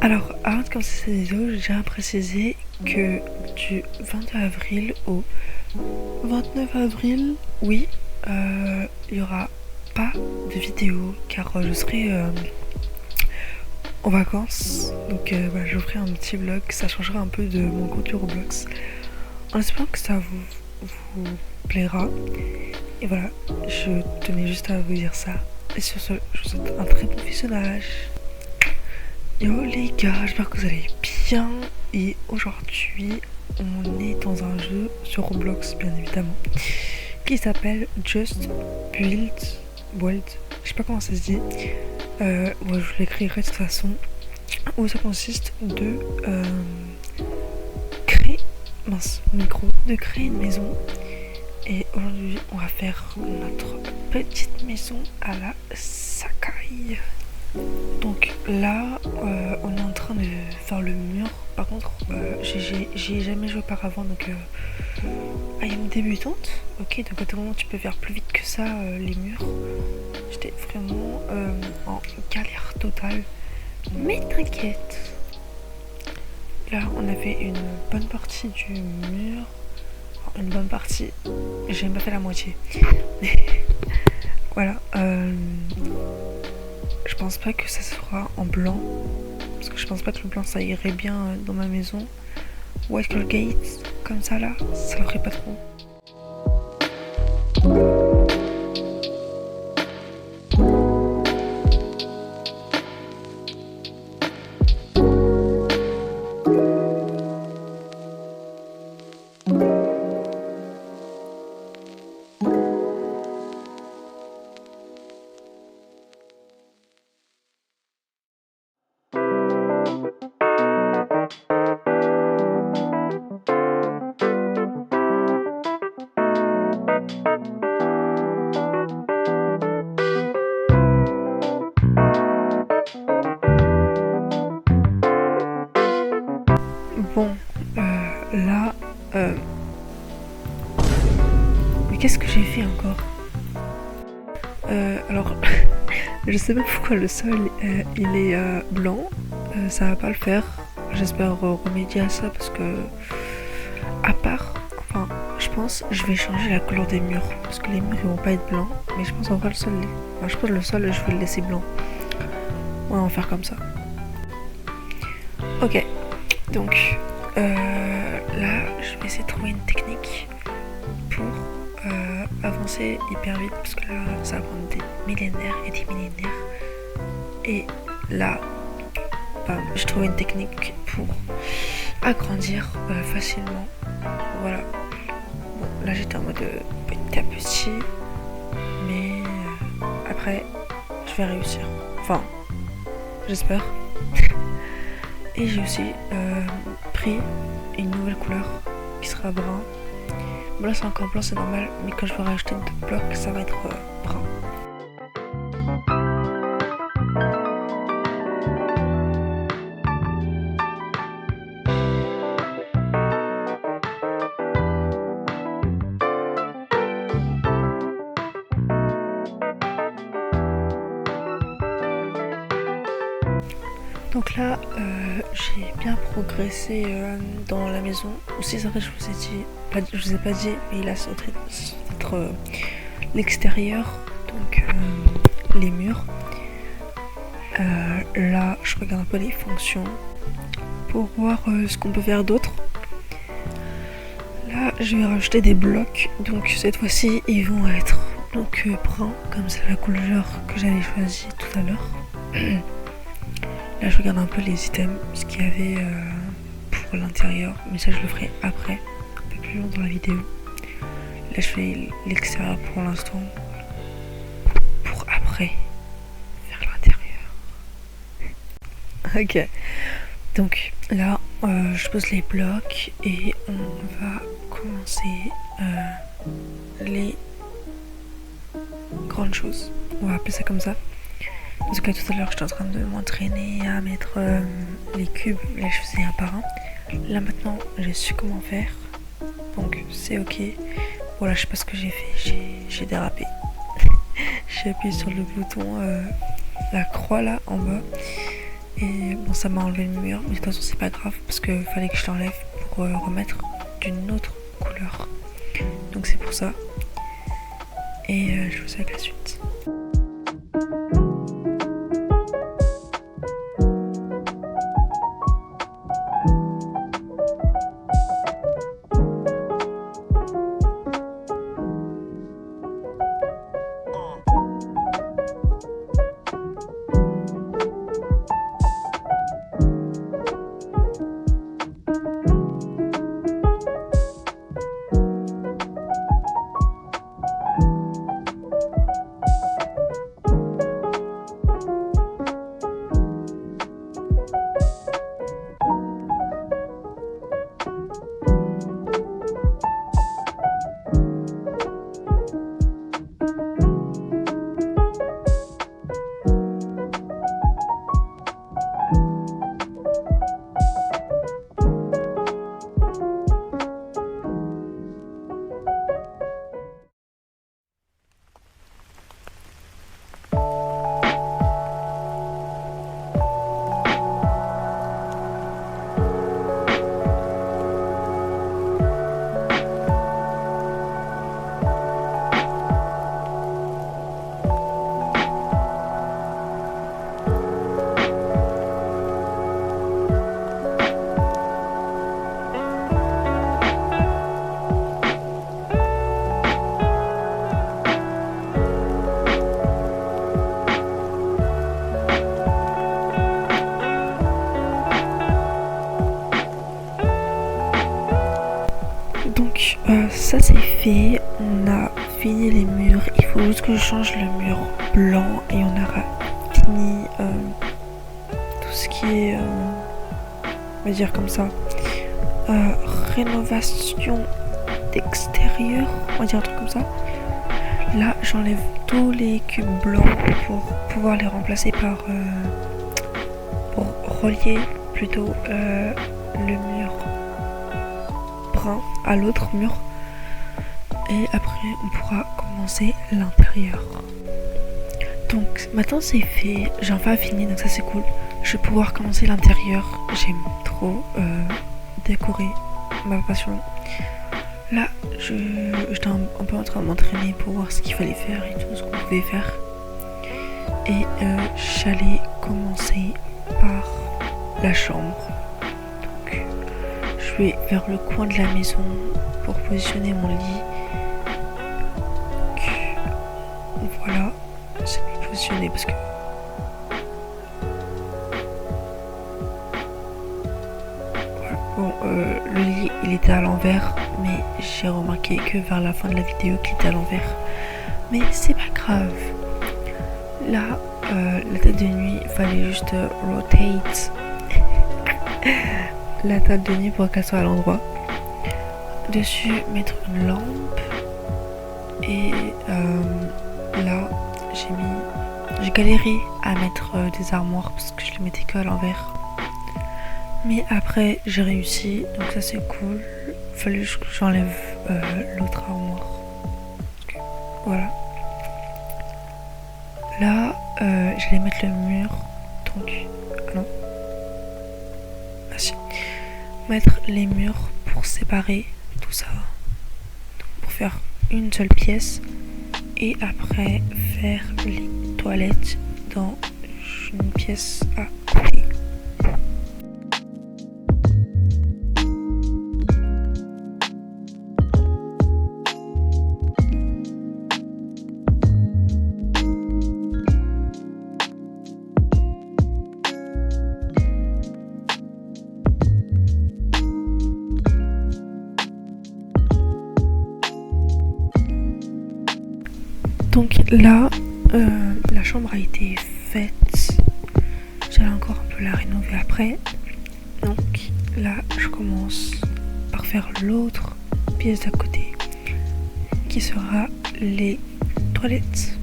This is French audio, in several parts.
Alors, avant de commencer cette vidéo, j'ai déjà précisé que du 22 avril au 29 avril, oui, il n'y aura pas de vidéo car je serai en vacances. Donc voilà, je vous ferai un petit vlog, ça changera un peu de mon contenu Roblox. En espérant que ça vous plaira. Et voilà, je tenais juste à vous dire ça. Et sur ce, je vous souhaite un très bon visionnage. Yo les gars, j'espère que vous allez bien. Et aujourd'hui, on est dans un jeu sur Roblox, bien évidemment, qui s'appelle Just Build. Je sais pas comment ça se dit. Ouais, je vous l'écrirai de toute façon. Où ça consiste de créer, de créer une maison. Et aujourd'hui, on va faire notre petite maison à la Sakai. Donc là, on est en train de faire le mur. Par contre, j'y ai jamais joué auparavant, donc I am débutante. Ok, donc à tout moment tu peux faire plus vite que ça les murs. J'étais vraiment en galère totale. Mais t'inquiète. Là, on a fait une bonne partie du mur. Une bonne partie. J'ai même pas fait la moitié. Voilà. Je pense pas que ça sera en blanc. Parce que je pense pas que le blanc ça irait bien dans ma maison. White Gate, comme ça là, ça le ferait pas trop. Bon, là, mais qu'est-ce que j'ai fait encore? Alors, je sais pas pourquoi le sol il est blanc, ça va pas le faire. J'espère remédier à ça parce que, je pense je vais changer la couleur des murs parce que les murs ils vont pas être blancs, mais je pense en vrai le sol, je pense le sol je vais le laisser blanc. Ouais, on va faire comme ça. Ok. Donc là, je vais essayer de trouver une technique pour avancer hyper vite parce que là, ça va prendre des millénaires et des millénaires. Et là, j'ai trouvé une technique pour agrandir facilement. Voilà. Bon, là, j'étais en mode petit à petit, mais après, je vais réussir. Enfin, j'espère. Et j'ai aussi pris une nouvelle couleur qui sera brun. Bon là c'est encore blanc, c'est normal, mais quand je vais rajouter deux blocs, ça va être brun. Donc là, j'ai bien progressé dans la maison. Aussi, c'est vrai, je vous ai pas dit, mais là, c'est être l'extérieur, donc les murs. Là, je regarde un peu les fonctions pour voir ce qu'on peut faire d'autre. Là, je vais rajouter des blocs, donc cette fois-ci, ils vont être donc bruns, comme c'est la couleur que j'avais choisie tout à l'heure. Là, je regarde un peu les items, ce qu'il y avait pour l'intérieur, mais ça, je le ferai après, un peu plus long dans la vidéo. Là, je fais l'extérieur pour l'instant, pour après faire l'intérieur. Ok, donc là, je pose les blocs et on va commencer les grandes choses. On va appeler ça comme ça. Parce que tout à l'heure j'étais en train de m'entraîner à mettre les cubes, là je faisais un par un. Là maintenant j'ai su comment faire, donc c'est ok. Voilà, je sais pas ce que j'ai fait, j'ai dérapé. J'ai appuyé sur le bouton, la croix là en bas, Et bon, ça m'a enlevé le mur, mais de toute façon c'est pas grave parce que fallait que je l'enlève pour remettre d'une autre couleur. Donc c'est pour ça. Et je vous dis avec la suite. Donc ça c'est fait, on a fini les murs, il faut juste que je change le mur blanc et on aura fini tout ce qui est, on va dire comme ça, rénovation d'extérieur, on va dire un truc comme ça. Là j'enlève tous les cubes blancs pour pouvoir les remplacer par, pour relier plutôt le mur brun à l'autre mur et après on pourra commencer l'intérieur. Donc maintenant c'est fait, j'ai enfin fini, donc ça c'est cool. Je vais pouvoir commencer l'intérieur, j'aime trop décorer, ma passion. Là j'étais un peu en train de m'entraîner pour voir ce qu'il fallait faire et tout ce qu'on pouvait faire. Et j'allais commencer par la chambre. Donc je vais vers le coin de la maison pour positionner mon lit. Donc, voilà, c'est bien positionné parce que voilà. Bon, le lit il était à l'envers, mais j'ai remarqué que vers la fin de la vidéo qu'il était à l'envers. Mais c'est pas grave. Là, la table de nuit, il fallait juste rotate la table de nuit pour qu'elle soit à l'endroit. Dessus, mettre une lampe. Et là, j'ai galéré à mettre des armoires parce que je les mettais que à l'envers. Mais après, j'ai réussi, donc ça c'est cool. Il fallait que j'enlève l'autre armoire. Donc, voilà. Là, j'allais mettre le mur, donc, ah non, ah si, mettre les murs pour séparer tout ça, donc, pour faire une seule pièce, et après faire les toilettes dans une pièce à côté. Donc là, la chambre a été faite. J'allais encore un peu la rénover après. Donc là, je commence par faire l'autre pièce d'à côté, qui sera les toilettes.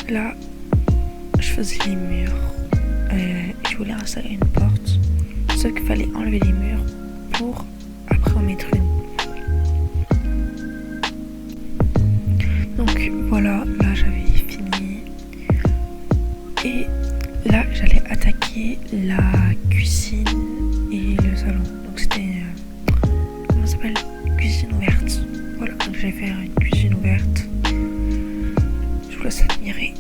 là, je faisais les murs et je voulais installer une porte. Sauf qu'il fallait enlever les murs pour après en mettre une. Donc voilà, là j'avais fini. Et là j'allais attaquer la cuisine et le salon. Donc c'était, comment ça s'appelle, cuisine ouverte. Voilà, donc j'allais faire une cuisine ouverte. Je vous laisse admirer.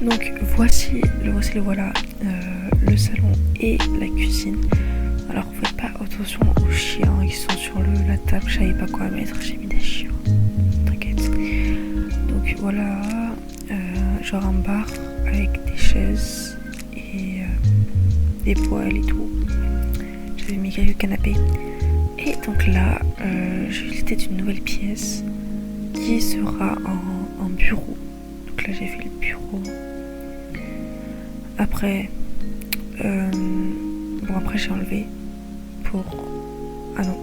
Donc voici le voilà, le salon et la cuisine. Alors faites pas attention aux chiens qui sont sur la table, je savais pas quoi mettre, j'ai mis des chiens, t'inquiète. Donc voilà, genre un bar avec des chaises et des poêles et tout. J'avais mis quelques canapés. Et donc là, j'ai visité une nouvelle pièce qui sera un bureau. Donc là j'ai fait le bureau. Après, après j'ai enlevé pour... Ah non.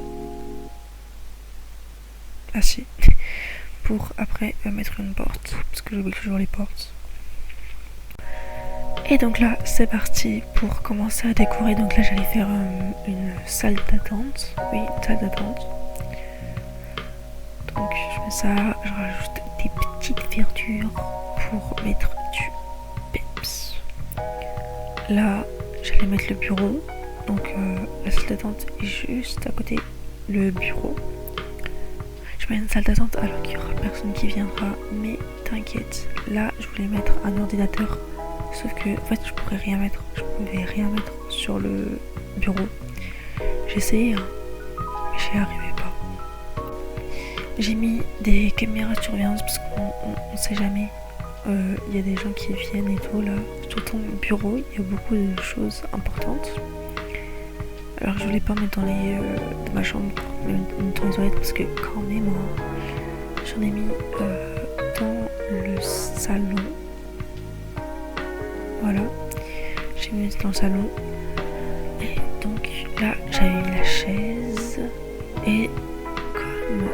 Ah si. Pour après mettre une porte, parce que j'oublie toujours les portes. Et donc là, c'est parti pour commencer à décorer. Donc là, j'allais faire une salle d'attente. Oui, une salle d'attente. Donc je mets ça, je rajoute des petites verdures pour mettre du peps. Là, j'allais mettre le bureau. Donc la salle d'attente est juste à côté le bureau. Je mets une salle d'attente alors qu'il n'y aura personne qui viendra. Mais t'inquiète, là, je voulais mettre un ordinateur. Sauf que, en fait, je pouvais rien mettre. Je pouvais rien mettre sur le bureau. J'ai essayé, hein, mais j'y arrivais pas. J'ai mis des caméras de surveillance parce qu'on sait jamais. Il y a des gens qui viennent et tout là. Sur ton bureau, il y a beaucoup de choses importantes. Alors je voulais pas mettre dans ma chambre, dans les toilettes parce que quand même, j'en ai mis dans le salon. Voilà, j'ai mis dans le salon. Et donc là, j'avais mis la chaise. Et comme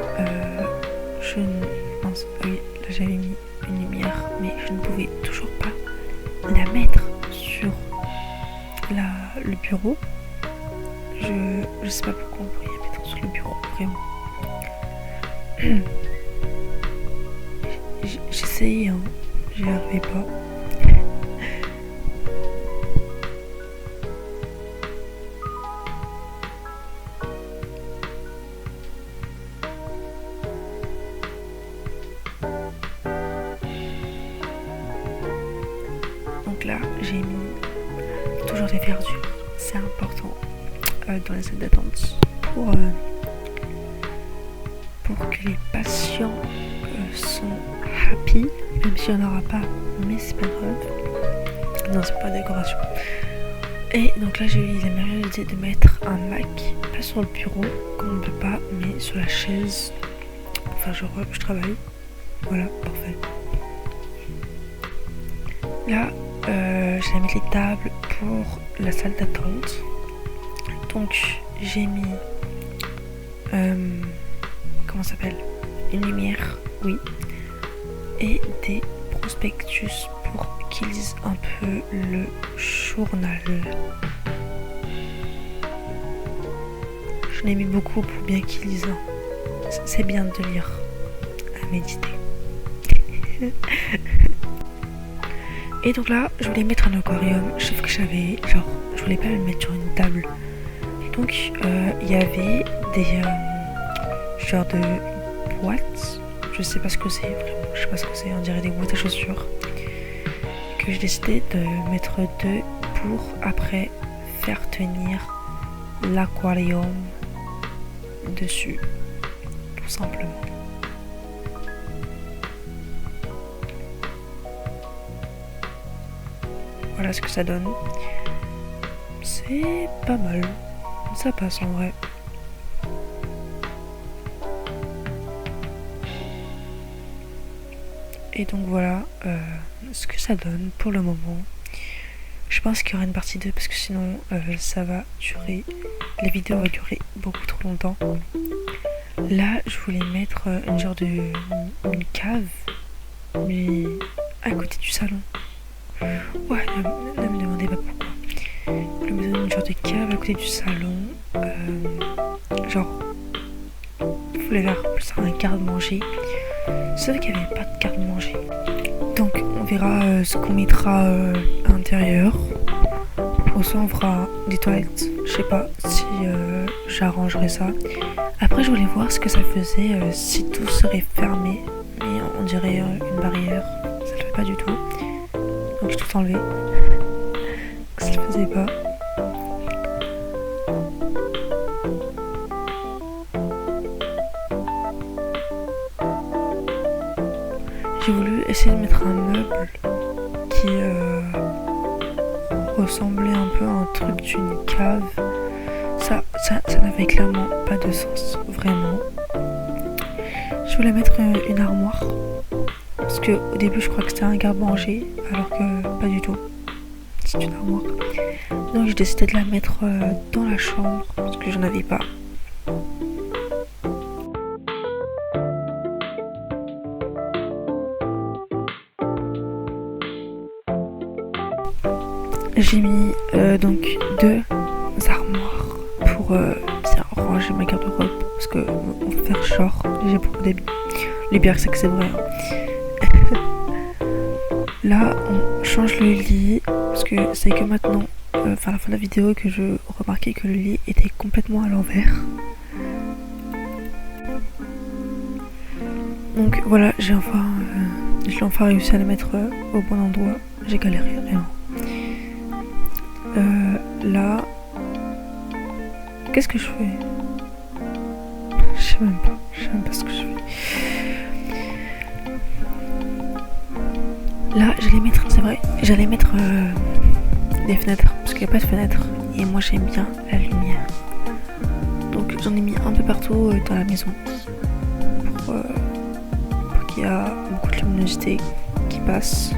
je ne pense... Oui, là j'avais mis une lumière, mais je ne pouvais toujours pas la mettre sur le bureau. Je sais pas pourquoi on pourrait la mettre sur le bureau, vraiment. J'essayais, hein, j'y arrivais pas. Donc là, j'ai mis toujours des verdures, c'est important dans les salles d'attente pour que les patients sont happy, même s'il n'y en aura pas, mais c'est pas grave. Non, c'est pas la décoration. Et donc là, j'ai eu la meilleure idée de mettre un Mac, pas sur le bureau, comme on ne peut pas, mais sur la chaise. Enfin, je travaille. Voilà, parfait. Là, j'ai mis les tables pour la salle d'attente. Donc, j'ai mis... comment ça s'appelle ? Une lumière, oui. Et des prospectus pour qu'il lise un peu le journal. Je l'ai mis beaucoup pour bien qu'il lise. C'est bien de lire, à méditer. Et donc là, je voulais mettre un aquarium, sauf que je voulais pas le mettre sur une table. Donc, il y avait des genres de boîtes, je sais pas ce que c'est, vraiment, je sais pas ce que c'est, on dirait des boîtes à chaussures, que j'ai décidé de mettre deux pour après faire tenir l'aquarium dessus, tout simplement. Voilà ce que ça donne. C'est pas mal. Ça passe en vrai. Et donc voilà ce que ça donne pour le moment. Je pense qu'il y aura une partie 2 parce que sinon ça va durer. Les vidéos vont durer beaucoup trop longtemps. Là, je voulais mettre une cave, mais à côté du salon. Ouais, ne me demandez pas pourquoi. Je voulais mettre une genre de cave à côté du salon. Je voulais faire ça un garde-manger. Sauf qu'il n'y avait pas de garde-manger. Donc on verra ce qu'on mettra à l'intérieur. Ou soit on fera des toilettes. Je sais pas si j'arrangerai ça. Après je voulais voir ce que ça faisait si tout serait fermé. Mais on dirait une barrière. Ça le fait pas du tout. Donc j'ai tout enlevé. Ça le faisait pas. J'ai voulu essayer de mettre un meuble qui ressemblait un peu à un truc d'une cave. Ça n'avait clairement pas de sens, vraiment. Je voulais mettre une armoire. Parce que au début je crois que c'était un garde-manger, alors que pas du tout. C'est une armoire. Donc j'ai décidé de la mettre dans la chambre, parce que j'en avais pas. J'ai mis donc deux armoires pour bien ranger ma garde-robe, parce que on va faire genre j'ai beaucoup d'habits. Les pires c'est que c'est vrai. Là on change le lit, parce que c'est que maintenant, enfin la fin de la vidéo, que je remarquais que le lit était complètement à l'envers. Donc voilà, j'ai enfin réussi à le mettre au bon endroit. J'ai galéré vraiment. Là, qu'est-ce que je fais? Je sais même pas ce que je fais. Là, j'allais mettre des fenêtres, parce qu'il n'y a pas de fenêtres, et moi j'aime bien la lumière. Donc j'en ai mis un peu partout dans la maison, pour qu'il y ait beaucoup de luminosité qui passe.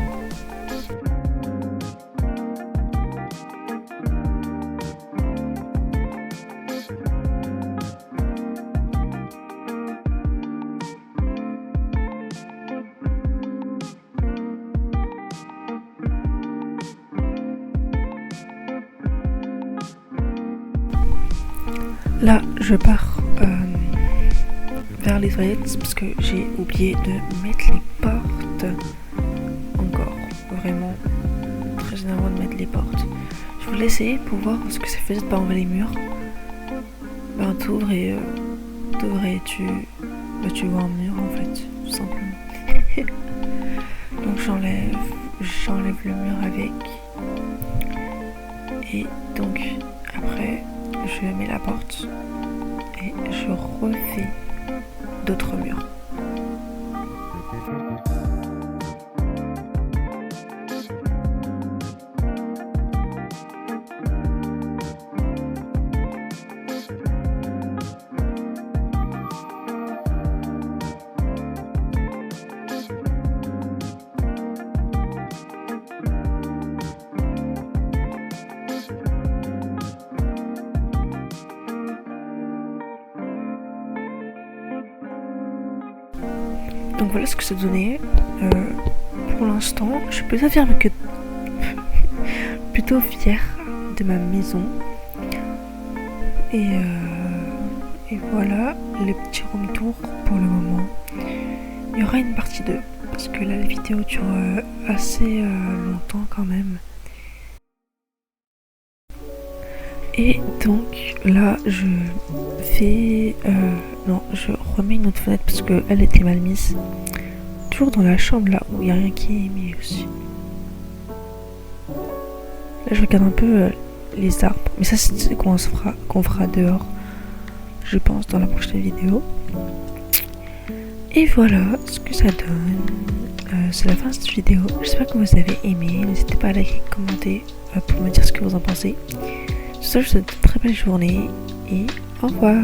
Là, je pars vers les toilettes parce que j'ai oublié de mettre les portes. Encore, vraiment très énervant de mettre les portes. Je voulais essayer pour voir ce que ça faisait de pas enlever les murs. Ben t'ouvres et tu vois un mur en fait, tout simplement. Donc j'enlève le mur avec. Et donc après je mets la porte et je refais d'autres murs. Donc voilà ce que ça donnait. pour l'instant, je suis plutôt fière plutôt fière de ma maison. Et voilà, le petit room tour pour le moment. Il y aura une partie 2 parce que là la vidéo dure assez longtemps quand même. Et donc là je remets une autre fenêtre parce qu'elle était mal mise. Toujours dans la chambre là où il n'y a rien qui est mis aussi. Là je regarde un peu les arbres, mais ça c'est qu'on fera dehors, je pense, dans la prochaine vidéo. Et voilà ce que ça donne. C'est la fin de cette vidéo. J'espère que vous avez aimé. N'hésitez pas à liker, commenter pour me dire ce que vous en pensez. Sur ce, je vous souhaite une très belle journée et au revoir.